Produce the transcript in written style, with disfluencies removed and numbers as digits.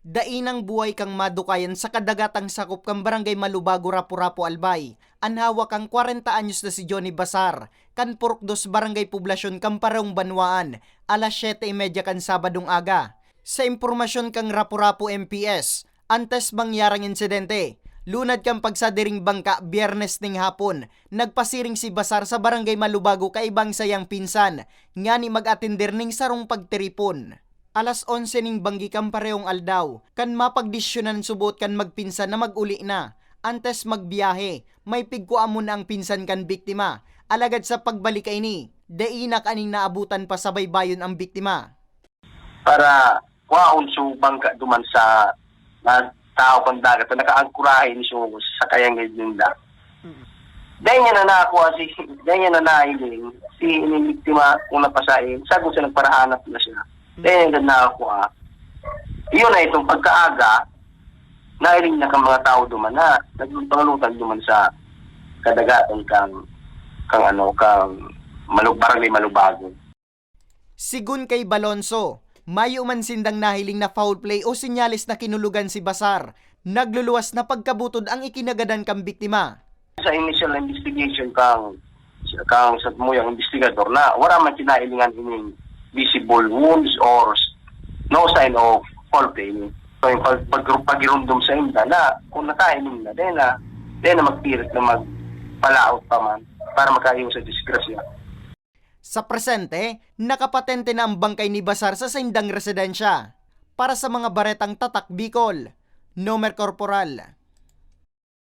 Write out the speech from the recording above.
Dainang buhay kang madukayan sa kadagatang sakop kang barangay Malubago, Rapu-Rapu, Albay. Anhawa kang 40 anyos na si Johnny Basar, kan Purokdos Barangay Poblasyon kang Parong Banwaan, alas 7:30 kan Sabadong aga. Sa impormasyon kang Rapu-Rapu MPS, antes mangyarang insidente, lunad kang pagsadiring bangka Biyernes ning hapon, nagpasiring si Basar sa Barangay Malubago kaibang sayang pinsan, nga ni mag-atindir ning sarong pagtiripon. Alas 11 ning banggi kang parehong aldaw, kan mapagdesisyonan subot kan magpinsan na maguli na. Antes magbiyahe, may pigkuam mo na ang pinsan kan biktima. Alagad sa pagbalik ay ni, dainak aning naabutan pa sa baybayon ang biktima. Para kwaon so bangka duman sa tao kang dagat na nakaangkurahin so sa kayang gayunda. Dahil niya na nakakuha dahil niya na nailing si biktima kung napasain, sagot siya nagparahanap na siya. Dahil na nakakuha. Iyon na itong pagkaaga, nailing na kang mga tao duman na nagpangalutan duman sa kadagatan kang Barangay Malubago. Sigun kay Balonso, mayo man sindang nahiling na foul play o sinyalis na kinulugan si Basar, nagluluwas na pagkabutod ang ikinagadan kang biktima. Sa initial investigation kang sa muyang investigador na wala man kinailingan ining visible wounds or no sign of foul play. So yung pagirundom sa inda na kung nakailing na, then na magpirit na magpalaot pa man para makaiwas sa disgrasya. Sa presente, nakapatente na ang bangkay ni Basar sa Sindang residensya. Para sa mga baretang Tatak Bicol, Nomer Corporal.